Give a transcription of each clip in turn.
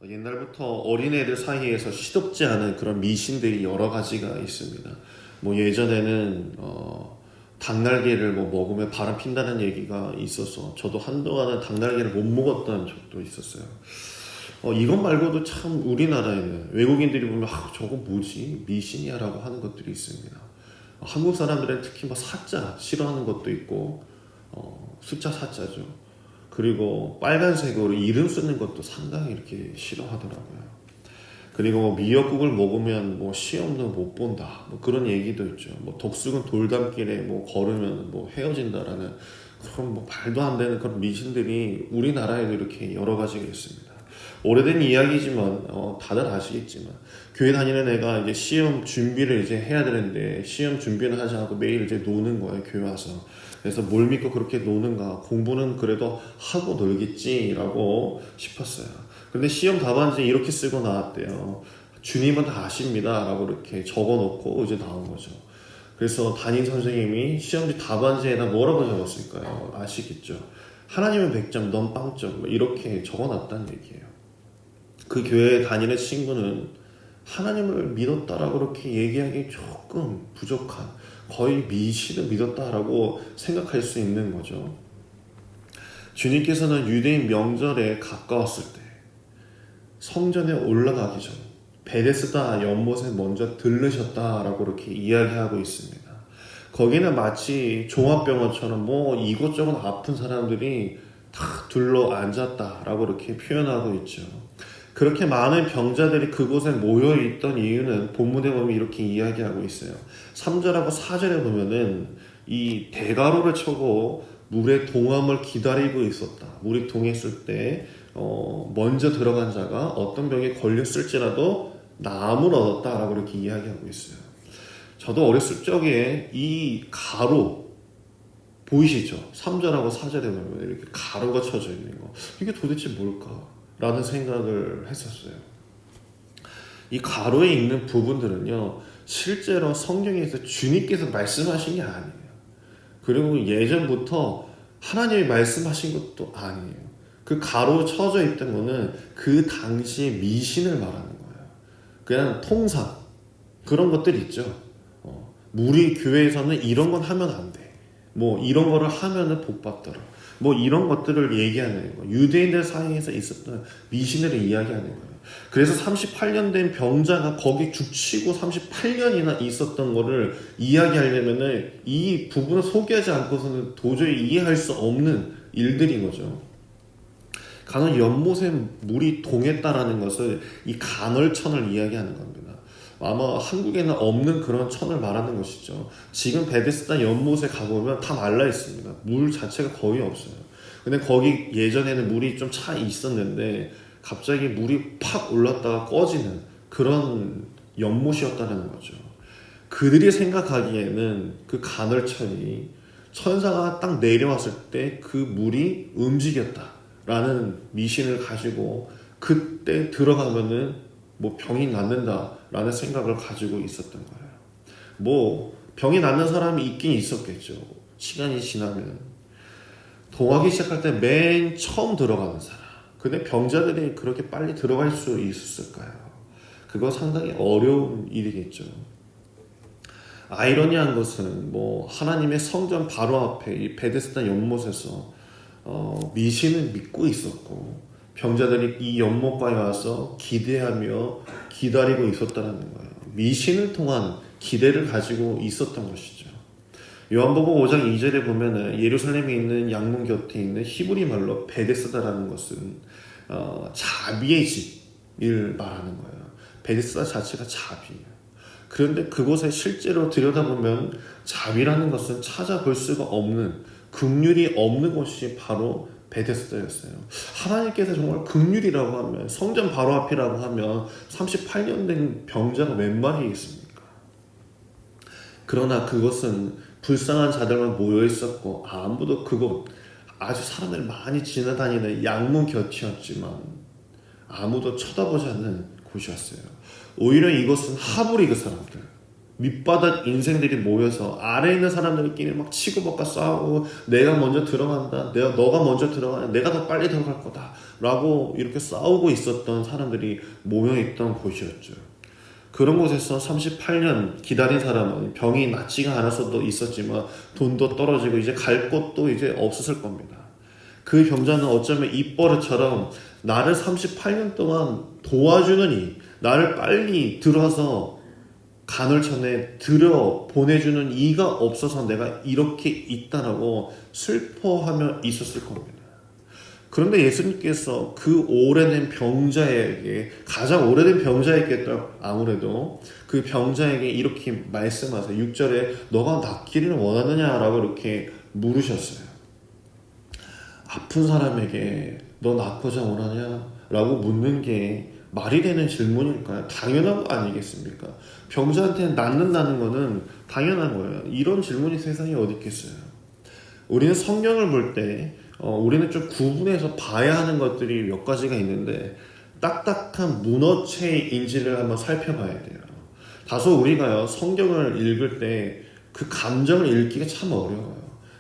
옛날부터 어린애들 사이에서 시덥지 않은 그런 미신들이 여러 가지가 있습니다. 뭐 예전에는 닭날개를 뭐 먹으면 바람 핀다는 얘기가 있어서 저도 한동안은 닭날개를 못 먹었던 적도 있었어요. 이것 말고도 참 우리나라에는 외국인들이 보면 저거 뭐지? 미신이야 라고 하는 것들이 있습니다. 한국 사람들은 특히 뭐 사자 싫어하는 것도 있고 숫자 사자죠. 그리고 빨간색으로 이름 쓰는 것도 상당히 이렇게 싫어하더라고요. 그리고 뭐 미역국을 먹으면 뭐 시험도 못 본다. 뭐 그런 얘기도 있죠. 뭐 독수금 돌담길에 뭐 걸으면 뭐 헤어진다라는 그런 뭐 말도 안 되는 그런 미신들이 우리나라에도 이렇게 여러 가지가 있습니다. 오래된 이야기지만 다들 아시겠지만 교회 다니는 애가 이제 시험 준비를 이제 해야 되는데 시험 준비는 하지 않고 매일 이제 노는 거예요, 교회 와서. 그래서 뭘 믿고 그렇게 노는가, 공부는 그래도 하고 놀겠지라고 싶었어요. 근데 시험 답안지 이렇게 쓰고 나왔대요. 주님은 다 아십니다 라고 이렇게 적어놓고 이제 나온 거죠. 그래서 담임 선생님이 시험지 답안지에다 뭐라고 적었을까요? 아시겠죠? 하나님은 100점, 넌 빵점 이렇게 적어놨다는 얘기예요. 그 교회에 다니는 친구는 하나님을 믿었다라고 그렇게 얘기하기 조금 부족한, 거의 미신을 믿었다라고 생각할 수 있는 거죠. 주님께서는 유대인 명절에 가까웠을 때 성전에 올라가기 전 베데스다 연못에 먼저 들르셨다라고 이렇게 이야기하고 있습니다. 거기는 마치 종합병원처럼 뭐 이곳저곳 아픈 사람들이 다 둘러 앉았다라고 이렇게 표현하고 있죠. 그렇게 많은 병자들이 그곳에 모여있던 이유는 본문에 보면 이렇게 이야기하고 있어요. 3절하고 4절에 보면은 이 대가로를 쳐고 물의 동함을 기다리고 있었다. 물이 동했을 때 먼저 들어간 자가 어떤 병에 걸렸을지라도 나음을 얻었다라고 이렇게 이야기하고 있어요. 저도 어렸을 적에 이 가로 보이시죠? 3절하고 4절에 보면 이렇게 가로가 쳐져 있는 거. 이게 도대체 뭘까? 라는 생각을 했었어요. 이 가로에 있는 부분들은요, 실제로 성경에서 주님께서 말씀하신 게 아니에요. 그리고 예전부터 하나님이 말씀하신 것도 아니에요. 그 가로 쳐져 있던 거는 그 당시의 미신을 말하는 거예요. 그냥 통상 그런 것들 있죠. 우리 교회에서는 이런 건 하면 안 돼. 뭐 이런 거를 하면은 복 받더라. 뭐 이런 것들을 얘기하는 거예요. 유대인들 사이에서 있었던 미신을 이야기하는 거예요. 그래서 38년 된 병자가 거기 죽치고 38년이나 있었던 거를 이야기하려면은 이 부분을 소개하지 않고서는 도저히 이해할 수 없는 일들인 거죠. 간혹 연못에 물이 동했다라는 것을 이 간헐천을 이야기하는 겁니다. 아마 한국에는 없는 그런 천을 말하는 것이죠. 지금 베데스다 연못에 가보면 다 말라 있습니다. 물 자체가 거의 없어요. 근데 거기 예전에는 물이 좀 차 있었는데 갑자기 물이 팍 올랐다가 꺼지는 그런 연못이었다는 거죠. 그들이 생각하기에는 그 간헐천이 천사가 딱 내려왔을 때 그 물이 움직였다라는 미신을 가지고 그때 들어가면은 뭐 병이 낫는다라는 생각을 가지고 있었던 거예요. 뭐 병이 낫는 사람이 있긴 있었겠죠. 시간이 지나면 동하기 시작할 때 맨 처음 들어가는 사람. 근데 병자들이 그렇게 빨리 들어갈 수 있었을까요? 그거 상당히 어려운 일이겠죠. 아이러니한 것은 뭐 하나님의 성전 바로 앞에 이 베데스다 연못에서 미신을 믿고 있었고 병자들이 이 연못가에 와서 기대하며 기다리고 있었다는 거예요. 미신을 통한 기대를 가지고 있었던 것이죠. 요한복음 5장 2절에 보면은 예루살렘에 있는 양문 곁에 있는 히브리 말로 베데스다라는 것은 자비의 집을 말하는 거예요. 베데스다 자체가 자비예요. 그런데 그곳에 실제로 들여다보면 자비라는 것은 찾아볼 수가 없는, 긍휼이 없는 곳이 바로 베데스다였어요. 하나님께서 정말 긍휼이라고 하면, 성전 바로 앞이라고 하면 38년 된 병자가 몇 마리 있습니까? 그러나 그것은 불쌍한 자들만 모여 있었고 아무도 그곳, 아주 사람들 많이 지나다니는 양문 곁이었지만 아무도 쳐다보지 않는 곳이었어요. 오히려 이것은 하브리그 사람들, 밑바닥 인생들이 모여서 아래에 있는 사람들끼리 막 치고받고 싸우고 내가 먼저 들어간다, 너가 먼저 들어가, 내가 더 빨리 들어갈 거다 라고 이렇게 싸우고 있었던 사람들이 모여있던 곳이었죠. 그런 곳에서 38년 기다린 사람은 병이 낫지가 않아서도 있었지만 돈도 떨어지고 이제 갈 곳도 이제 없었을 겁니다. 그 병자는 어쩌면 입버릇처럼 나를 38년 동안 도와주는 이, 나를 빨리 들어서 간헐천에 들여 보내주는 이가 없어서 내가 이렇게 있다라고 슬퍼하며 있었을 겁니다. 그런데 예수님께서 그 오래된 병자에게, 가장 오래된 병자였겠죠. 아무래도 그 병자에게 이렇게 말씀하세요. 6절에 너가 낫기를 원하느냐라고 이렇게 물으셨어요. 아픈 사람에게 너 낫고자 원하냐? 라고 묻는 게 말이 되는 질문일까요? 당연한 거 아니겠습니까? 병자한테 낫는다는 거는 당연한 거예요. 이런 질문이 세상에 어디 있겠어요? 우리는 성경을 볼 때 우리는 좀 구분해서 봐야 하는 것들이 몇 가지가 있는데 딱딱한 문어체인지를 한번 살펴봐야 돼요. 다소 우리가요 성경을 읽을 때 그 감정을 읽기가 참 어려워요.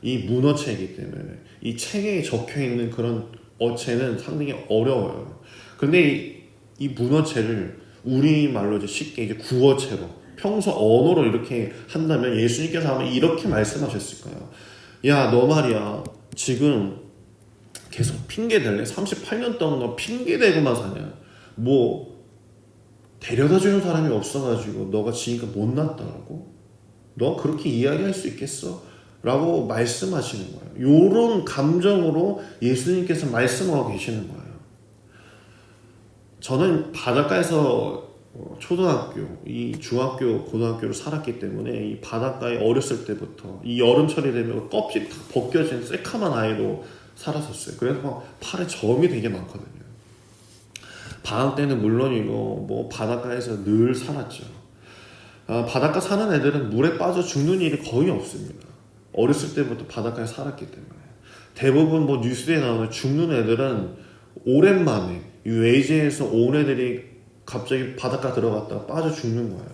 이 문어체이기 때문에 이 책에 적혀있는 그런 어체는 상당히 어려워요. 근데 이 문어체를 우리말로 이제 쉽게 이제 구어체로 평소 언어로 이렇게 한다면 예수님께서 아마 이렇게 말씀하셨을 거예요. 야, 너 말이야 지금 계속 핑계댈래? 38년 동안 너 핑계대고만 사냐? 뭐 데려다주는 사람이 없어가지고 너가 지금까지 못 났다고? 너 그렇게 이야기할 수 있겠어? 라고 말씀하시는 거예요. 요런 감정으로 예수님께서 말씀하고 계시는 거예요. 저는 바닷가에서 초등학교, 이 중학교, 고등학교를 살았기 때문에 이 바닷가에 어렸을 때부터 이 여름철이 되면 껍질이 다 벗겨진 새카만 아이로 살았었어요. 그래서 막 팔에 점이 되게 많거든요. 방학 때는 물론이고 뭐 바닷가에서 늘 살았죠. 바닷가 사는 애들은 물에 빠져 죽는 일이 거의 없습니다. 어렸을 때부터 바닷가에 살았기 때문에. 대부분 뭐 뉴스에 나오는 죽는 애들은 오랜만에 이 외지에서 온 애들이 갑자기 바닷가 들어갔다가 빠져 죽는 거예요.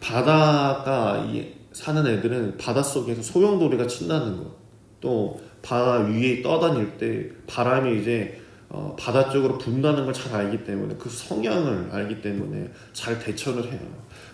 바닷가 사는 애들은 바닷속에서 소용돌이가 친다는 것, 또 바다 위에 떠다닐 때 바람이 이제 바다 쪽으로 분다는 걸 잘 알기 때문에 그 성향을 알기 때문에 잘 대처를 해요.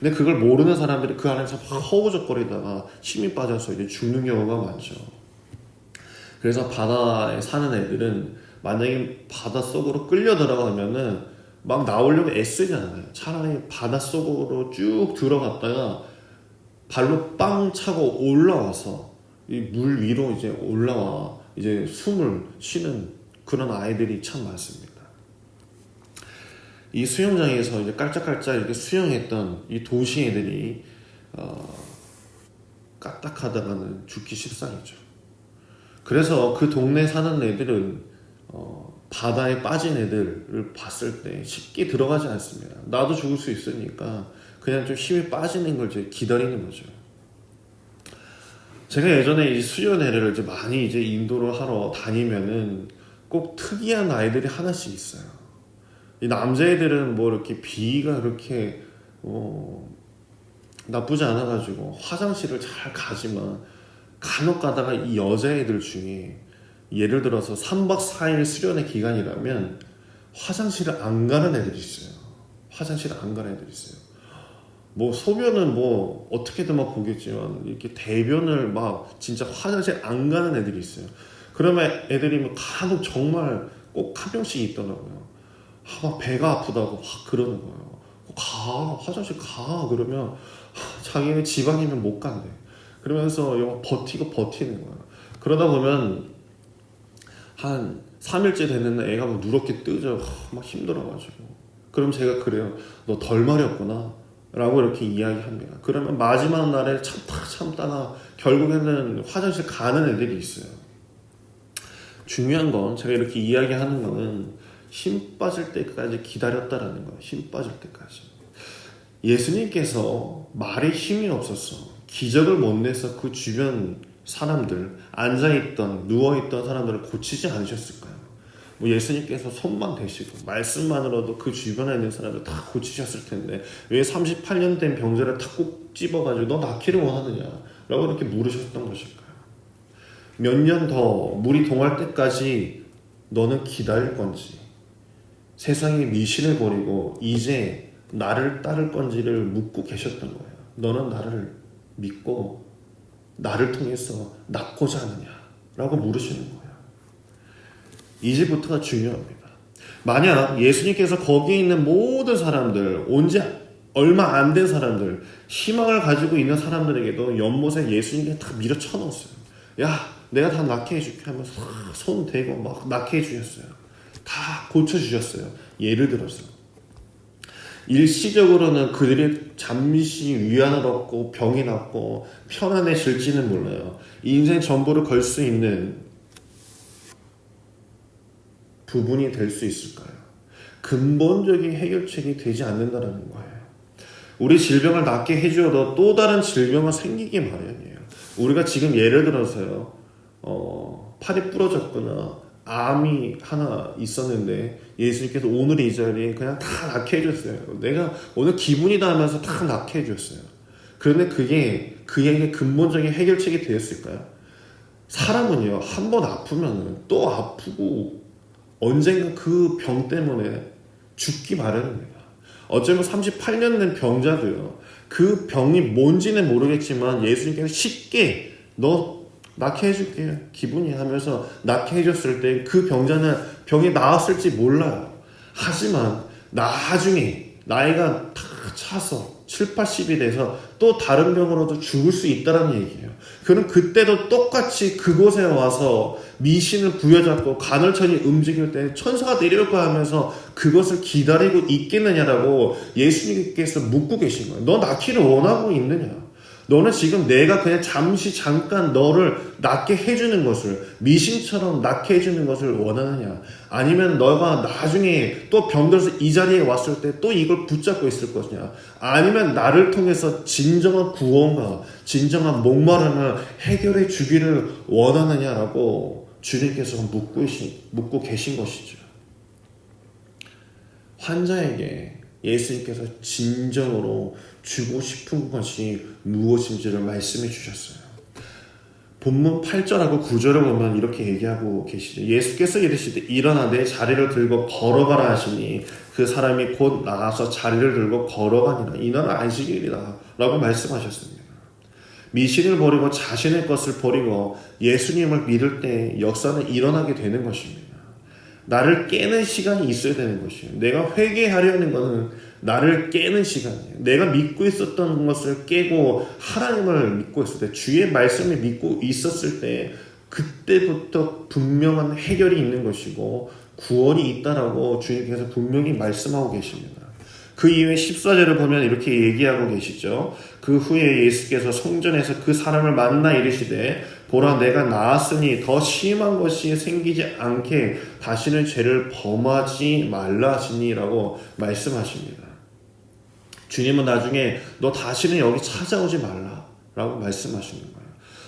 근데 그걸 모르는 사람들이 그 안에서 막 허우적거리다가 힘이 빠져서 이제 죽는 경우가 많죠. 그래서 바다에 사는 애들은 만약에 바닷속으로 끌려 들어가면은 막 나오려고 애쓰잖아요. 차라리 바닷속으로 쭉 들어갔다가 발로 빵 차고 올라와서 이 물 위로 이제 올라와 이제 숨을 쉬는 그런 아이들이 참 많습니다. 이 수영장에서 이제 깔짝깔짝 이렇게 수영했던 이 도시 애들이 까딱하다가는 죽기 십상이죠. 그래서 그 동네 사는 애들은 바다에 빠진 애들을 봤을 때 쉽게 들어가지 않습니다. 나도 죽을 수 있으니까 그냥 좀 힘이 빠지는 걸 이제 기다리는 거죠. 제가 예전에 이 수련회를 이제 많이 이제 인도를 하러 다니면은 꼭 특이한 아이들이 하나씩 있어요. 이 남자애들은 뭐 이렇게 비위가 그렇게 나쁘지 않아가지고 화장실을 잘 가지만 간혹 가다가 이 여자애들 중에 예를 들어서 3박 4일 수련회 기간이라면 화장실을 안 가는 애들이 있어요. 화장실을 안 가는 애들이 있어요. 뭐 소변은 뭐 어떻게든 막 보겠지만 이렇게 대변을 막 진짜 화장실 안 가는 애들이 있어요. 그러면 애들이 뭐 간혹 정말 꼭 한 명씩 있더라고요. 막 배가 아프다고 막 그러는 거예요. 가, 화장실 가. 그러면 자기는 지방이면 못 간대. 그러면서 영화 버티고 버티는 거예요. 그러다 보면 한 3일째 됐는데 애가 막 누렇게 뜨죠. 막 힘들어가지고. 그럼 제가 그래요. 너 덜 마렸구나. 라고 이렇게 이야기합니다. 그러면 마지막 날에 참다가 결국에는 화장실 가는 애들이 있어요. 중요한 건 제가 이렇게 이야기하는 거는 힘 빠질 때까지 기다렸다라는 거예요. 힘 빠질 때까지. 예수님께서 말에 힘이 없었어. 기적을 못 내서 그 주변 사람들, 앉아있던 누워있던 사람들을 고치지 않으셨을까요? 예수님께서 손만 대시고 말씀만으로도 그 주변에 있는 사람들 다 고치셨을 텐데 왜 38년 된 병자를 다 꼭 집어가지고 너 낫기를 원하느냐 라고 이렇게 물으셨던 것일까요? 몇 년 더 물이 동할 때까지 너는 기다릴 건지 세상의 미신을 버리고 이제 나를 따를 건지를 묻고 계셨던 거예요. 너는 나를 믿고 나를 통해서 낫고자 하느냐 라고 물으시는 거예요. 이제부터가 중요합니다. 만약 예수님께서 거기에 있는 모든 사람들, 온지 얼마 안 된 사람들, 희망을 가지고 있는 사람들에게도 연못에 예수님께서 다 밀어쳐 넣었어요. 야, 내가 다 낫게 해줄게 하면서 손 대고 막 낫게 해주셨어요. 다 고쳐주셨어요. 예를 들어서 일시적으로는 그들이 잠시 위안을 얻고 병이 낫고 편안해질지는 몰라요. 인생 전부를 걸 수 있는 부분이 될 수 있을까요? 근본적인 해결책이 되지 않는다는 거예요. 우리 질병을 낫게 해주어도 또 다른 질병은 생기기 마련이에요. 우리가 지금 예를 들어서요, 팔이 부러졌거나 암이 하나 있었는데 예수님께서 오늘 이 자리에 그냥 다 낫게 해줬어요. 내가 오늘 기분이다 하면서 다 낫게 해줬어요. 그런데 그게 그에게 근본적인 해결책이 되었을까요? 사람은요, 한 번 아프면 또 아프고 언젠가 그 병 때문에 죽기 마련입니다. 어쩌면 38년 된 병자도요, 그 병이 뭔지는 모르겠지만 예수님께서 쉽게 너 낫게 해줄게 기분이 하면서 낫게 해줬을 때 그 병자는 병이 나았을지 몰라요. 하지만 나중에 나이가 다 차서 7, 80이 돼서 또 다른 병으로도 죽을 수 있다는 얘기예요. 그럼 그때도 똑같이 그곳에 와서 미신을 부여잡고 간헐천이 움직일 때 천사가 내려올까 하면서 그것을 기다리고 있겠느냐라고 예수님께서 묻고 계신 거예요. 너 낫기를 원하고 있느냐? 너는 지금 내가 그냥 잠깐 너를 낫게 해주는 것을, 미신처럼 낫게 해주는 것을 원하느냐? 아니면 너가 나중에 또 병들어서 이 자리에 왔을 때 또 이걸 붙잡고 있을 것이냐? 아니면 나를 통해서 진정한 구원과 진정한 목마름을 해결해 주기를 원하느냐라고 주님께서 묻고 계신 것이죠. 환자에게 예수님께서 진정으로 주고 싶은 것이 무엇인지를 말씀해 주셨어요. 본문 8절하고 9절을 보면 이렇게 얘기하고 계시죠. 예수께서 이르시되 일어나 내 자리를 들고 걸어가라 하시니 그 사람이 곧 나가서 자리를 들고 걸어가니라. 이는 안식일이라 라고 말씀하셨습니다. 미신을 버리고 자신의 것을 버리고 예수님을 믿을 때 역사는 일어나게 되는 것입니다. 나를 깨는 시간이 있어야 되는 것이에요. 내가 회개하려는 것은 나를 깨는 시간이에요. 내가 믿고 있었던 것을 깨고 하나님을 믿고 있을 때, 주의 말씀을 믿고 있었을 때 그때부터 분명한 해결이 있는 것이고 구원이 있다라고 주님께서 분명히 말씀하고 계십니다. 그 이후에 14절을 보면 이렇게 얘기하고 계시죠. 그 후에 예수께서 성전에서 그 사람을 만나 이르시되 보라 내가 나았으니 더 심한 것이 생기지 않게 다시는 죄를 범하지 말라 하시니라고 말씀하십니다. 주님은 나중에 너 다시는 여기 찾아오지 말라라고 말씀하시는 거예요.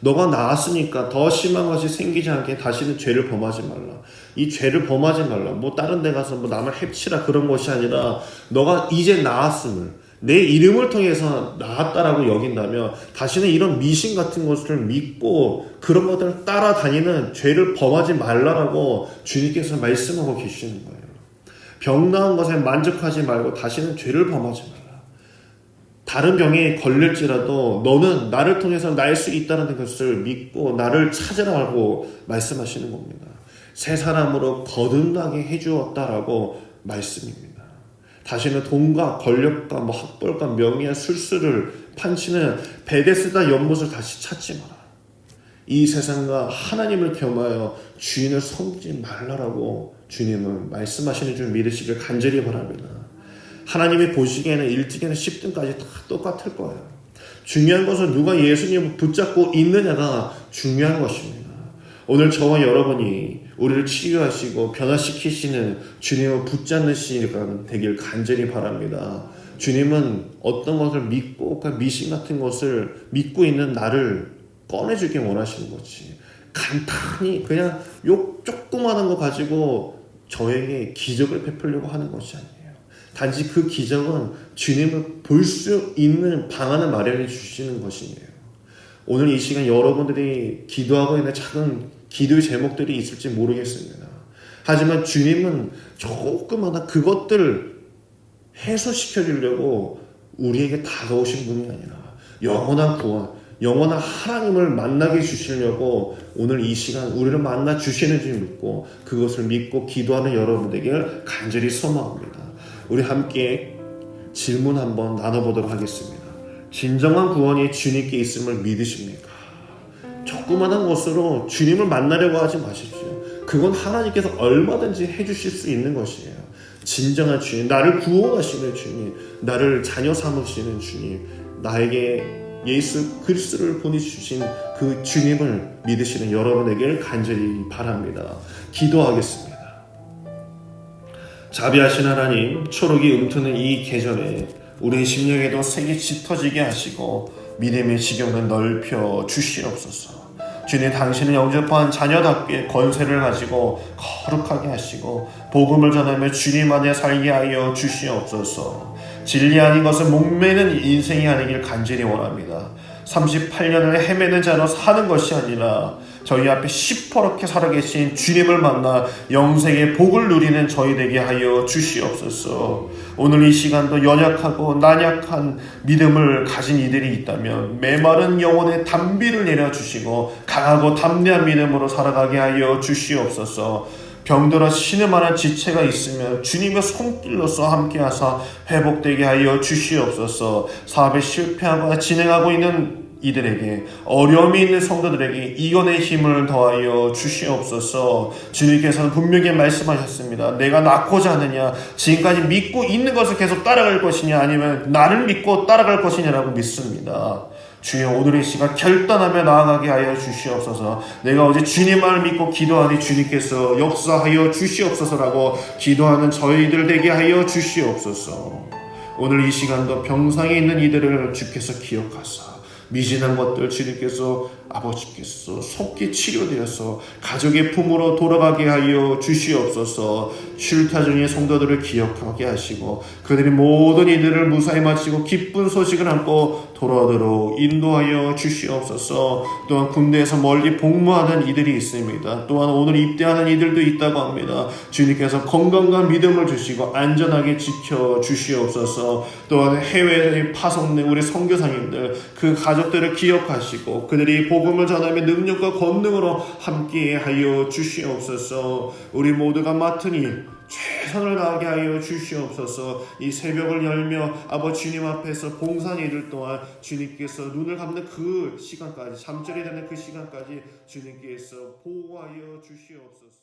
너가 나았으니까 더 심한 것이 생기지 않게 다시는 죄를 범하지 말라. 이 죄를 범하지 말라. 뭐 다른 데 가서 뭐 남을 해치라 그런 것이 아니라 너가 이제 나았음을, 내 이름을 통해서 나았다라고 여긴다면 다시는 이런 미신 같은 것을 믿고 그런 것들을 따라다니는 죄를 범하지 말라라고 주님께서 말씀하고 계시는 거예요. 병 나은 것에 만족하지 말고 다시는 죄를 범하지 말라. 다른 병에 걸릴지라도 너는 나를 통해서 날 수 있다는 것을 믿고 나를 찾으라고 말씀하시는 겁니다. 새 사람으로 거듭나게 해주었다라고 말씀입니다. 다시는 돈과 권력과 학벌과 명예와 술수를 판치는 베데스다 연못을 다시 찾지 마라. 이 세상과 하나님을 겸하여 주인을 섬기지 말라라고 주님은 말씀하시는 줄 믿으시길 간절히 바랍니다. 하나님이 보시기에는 1등에는 10등까지 다 똑같을 거예요. 중요한 것은 누가 예수님을 붙잡고 있느냐가 중요한 것입니다. 오늘 저와 여러분이 우리를 치유하시고 변화시키시는 주님을 붙잡는 시간 되길 간절히 바랍니다. 주님은 어떤 것을 믿고 미신 같은 것을 믿고 있는 나를 꺼내주길 원하시는 거지. 간단히 그냥 욕 조그마한 거 가지고 저에게 기적을 베풀려고 하는 것이 아니에요. 단지 그 기적은 주님을 볼 수 있는 방안을 마련해 주시는 것이에요. 오늘 이 시간 여러분들이 기도하고 있는 작은 기도의 제목들이 있을지 모르겠습니다. 하지만 주님은 조그마한 그것들을 해소시켜 주려고 우리에게 다가오신 분이 아니라 영원한 구원, 영원한 하나님을 만나게 주시려고 오늘 이 시간 우리를 만나 주시는 줄 믿고 그것을 믿고 기도하는 여러분에게 간절히 소망합니다. 우리 함께 질문 한번 나눠보도록 하겠습니다. 진정한 구원이 주님께 있음을 믿으십니까? 조그마한 것으로 주님을 만나려고 하지 마십시오. 그건 하나님께서 얼마든지 해주실 수 있는 것이에요. 진정한 주님, 나를 구원하시는 주님, 나를 자녀 삼으시는 주님, 나에게 예수 그리스도를 보내주신 그 주님을 믿으시는 여러분에게 간절히 바랍니다. 기도하겠습니다. 자비하신 하나님, 초록이 움트는 이 계절에 우리의 심령에도 색이 짙어지게 하시고 믿음의 지경을 넓혀 주시옵소서. 주님, 당신은 영접한 자녀답게 권세를 가지고 거룩하게 하시고 복음을 전하며 주님 안에 살게 하여 주시옵소서. 진리 아닌 것을 목매는 인생이 아니길 간절히 원합니다. 38년을 헤매는 자로 사는 것이 아니라 저희 앞에 시퍼렇게 살아계신 주님을 만나 영생의 복을 누리는 저희 되게 하여 주시옵소서. 오늘 이 시간도 연약하고 난약한 믿음을 가진 이들이 있다면 메마른 영혼의 담비를 내려주시고 강하고 담대한 믿음으로 살아가게 하여 주시옵소서. 병들어 신음하는 지체가 있으면 주님의 손길로서 함께하사 회복되게 하여 주시옵소서. 사업에 실패하거나 진행하고 있는 이들에게, 어려움이 있는 성도들에게 이겨낼 힘을 더하여 주시옵소서. 주님께서는 분명히 말씀하셨습니다. 내가 낳고자 하느냐, 지금까지 믿고 있는 것을 계속 따라갈 것이냐, 아니면 나를 믿고 따라갈 것이냐라고 믿습니다. 주여, 오늘 이 시간 결단하며 나아가게 하여 주시옵소서. 내가 어제 주님만을 믿고 기도하니 주님께서 역사하여 주시옵소서라고 기도하는 저희들 되게 하여 주시옵소서. 오늘 이 시간도 병상에 있는 이들을 주께서 기억하사 미진한 것들 주님께서 아버지께서 속히 치료되어서 가족의 품으로 돌아가게 하여 주시옵소서. 쉴타 중의 성도들을 기억하게 하시고 그들이 모든 이들을 무사히 마치고 기쁜 소식을 안고 돌아오도록 인도하여 주시옵소서. 또한 군대에서 멀리 복무하는 이들이 있습니다. 또한 오늘 입대하는 이들도 있다고 합니다. 주님께서 건강과 믿음을 주시고 안전하게 지켜 주시옵소서. 또한 해외에 파송된 우리 선교사님들 그 가족들을 기억하시고 그들이 복음을 전하며 능력과 권능으로 함께하여 주시옵소서. 우리 모두가 맡은 일 최선을 다하게 하여 주시옵소서. 이 새벽을 열며 아버지 주님 앞에서 봉사하는 이들 또한 주님께서 눈을 감는 그 시간까지, 잠자리 되는 그 시간까지 주님께서 보호하여 주시옵소서.